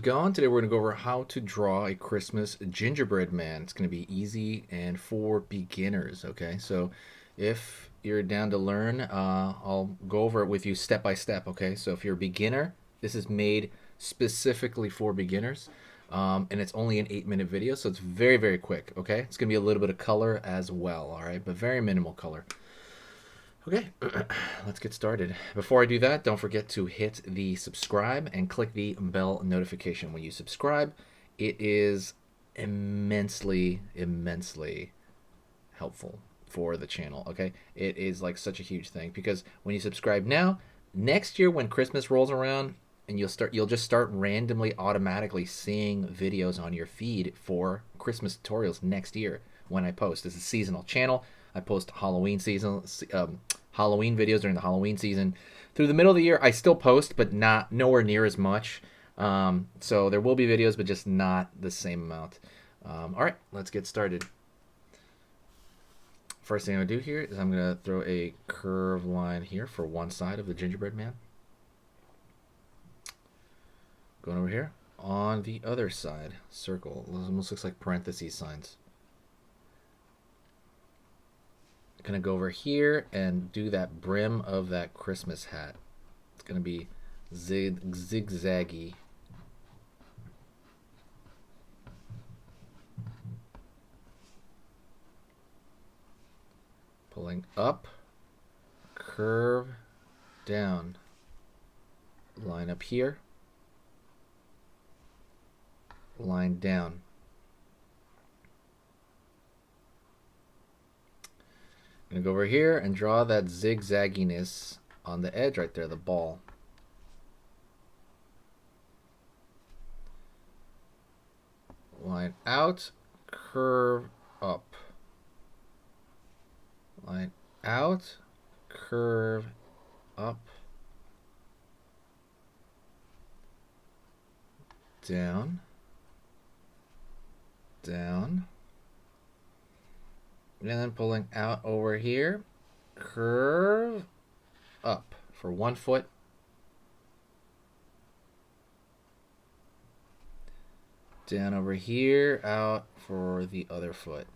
it going? Today we're going to go over how to draw a Christmas gingerbread man. It's going to be easy and for beginners, okay? So if you're down to learn, I'll go over it with you step by step, okay? So if you're a beginner, this is made specifically for beginners. And it's only an 8-minute video, so it's very, very quick, okay? It's going to be a little bit of color as well, all right? But very minimal color. Okay, let's get started. Before I do that, don't forget to hit the subscribe and click the bell notification. When you subscribe, it is immensely helpful for the channel, okay? It is like such a huge thing because when you subscribe now, next year when Christmas rolls around, and you'll just start randomly automatically seeing videos on your feed for Christmas tutorials next year when I post. This is a seasonal channel. I post Halloween videos during the Halloween season. Through the middle of the year, I still post, but nowhere near as much. So there will be videos, but just not the same amount. All right, let's get started. First thing I'm gonna do here is I'm gonna throw a curved line here for one side of the gingerbread man. Going over here on the other side, circle. It almost looks like parentheses signs. Gonna go over here and do that brim of that Christmas hat. It's gonna be zigzaggy. Pulling up, curve down, line up here, line down. I'm gonna go over here and draw that zigzagginess on the edge right there, the ball. Line out, curve up. Line out, curve up, down, down. And then pulling out over here, curve up for 1 foot. Down over here, out for the other foot.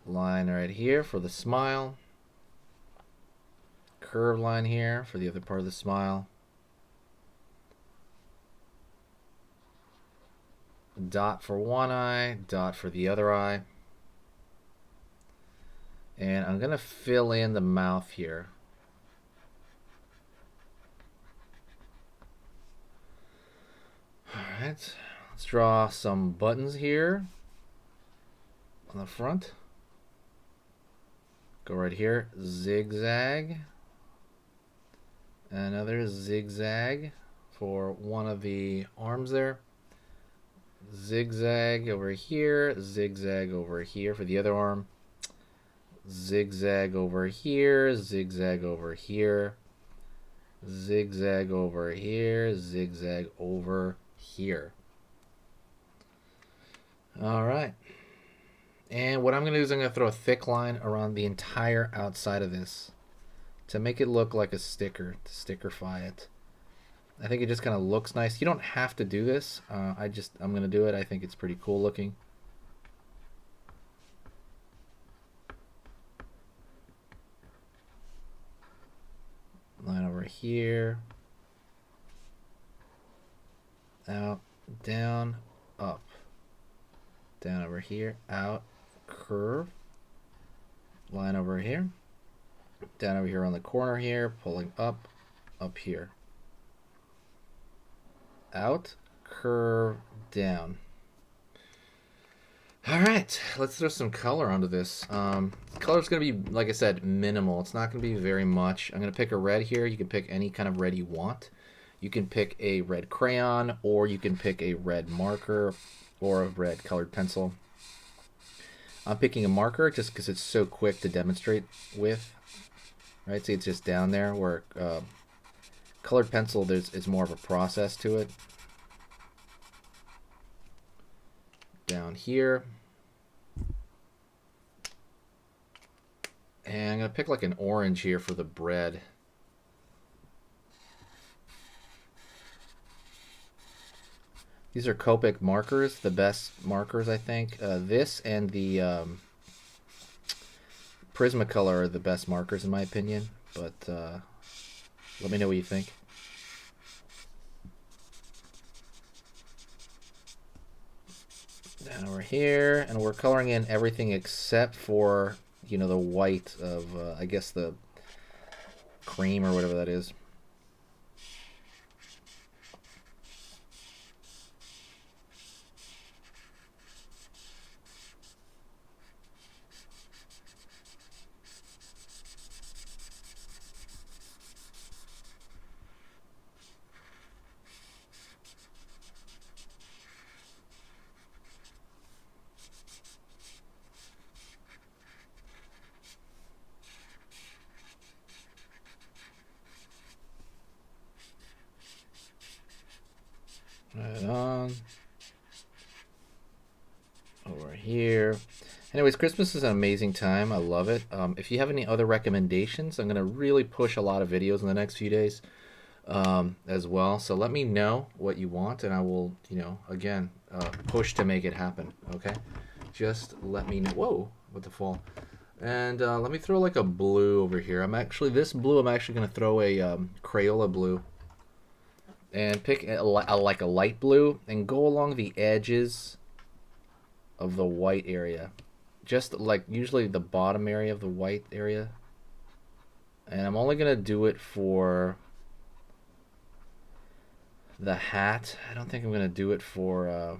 Line right here for the smile. Curve line here for the other part of the smile. Dot for one eye, dot for the other eye. And I'm going to fill in the mouth here. Alright, let's draw some buttons here on the front. Go right here, zigzag. Another zigzag for one of the arms there. Zigzag over here, zigzag over here for the other arm, zigzag over here, zigzag over here, zigzag over here, zigzag over here. All right, and what I'm going to do is I'm going to throw a thick line around the entire outside of this to make it look like a sticker, to stickerify it. I think it just kind of looks nice. You don't have to do this. I'm going to do it. I think it's pretty cool looking. Line over here. Out, down, up. Down over here, out, curve. Line over here. Down over here on the corner here, pulling up, up here. Out, curve, down. All right, let's throw some color onto this. Color's going to be, like I said, minimal. It's not going to be very much. I'm going to pick a red here. You can pick any kind of red you want. You can pick a red crayon, or you can pick a red marker or a red colored pencil. I'm picking a marker just because it's so quick to demonstrate with. Right, see, it's just down there where colored pencil, is more of a process to it. Down here. And I'm going to pick like an orange here for the bread. These are Copic markers, the best markers, I think. This and the Prismacolor are the best markers, in my opinion. But let me know what you think. Now we're here, and we're coloring in everything except for, you know, the white of, I guess, the cream or whatever that is. Right on. Over here. Anyways, Christmas is an amazing time. I love it. If you have any other recommendations, I'm going to really push a lot of videos in the next few days as well. So let me know what you want, and I will, you know, again, push to make it happen. Okay? Just let me know. Whoa, what the fall. And let me throw like a blue over here. This blue, I'm actually going to throw a Crayola blue. And pick like a light blue and go along the edges of the white area. Just like usually the bottom area of the white area. And I'm only going to do it for the hat. I don't think I'm going to do it for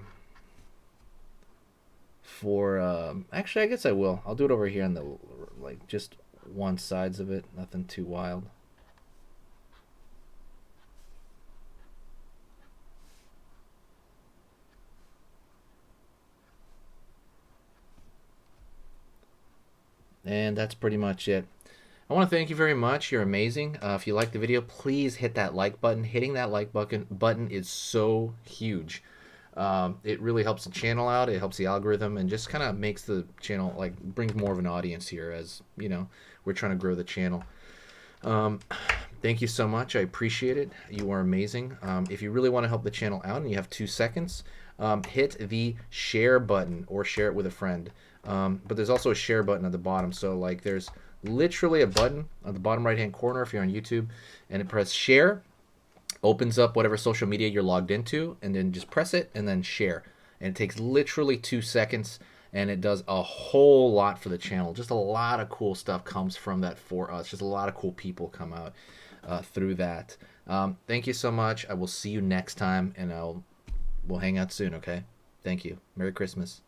actually, I guess I will. I'll do it over here on the, like, just one sides of it. Nothing too wild. And that's pretty much it. I want to thank you very much. You're amazing. If you liked the video, please hit that like button. Hitting that like button is so huge. It really helps the channel out. It helps the algorithm and just kind of makes the channel, like, brings more of an audience here, as you know, we're trying to grow the channel. Thank you so much. I appreciate it. You are amazing. If you really want to help the channel out and you have 2 seconds, hit the share button or share it with a friend. But there's also a share button at the bottom. So, like, there's literally a button on the bottom right hand corner if you're on YouTube, and it press share, opens up whatever social media you're logged into, and then just press it and then share. And it takes literally 2 seconds, and it does a whole lot for the channel. Just a lot of cool stuff comes from that for us. Just a lot of cool people come out through that. Thank you so much. I will see you next time, and we'll hang out soon, okay? Thank you. Merry Christmas.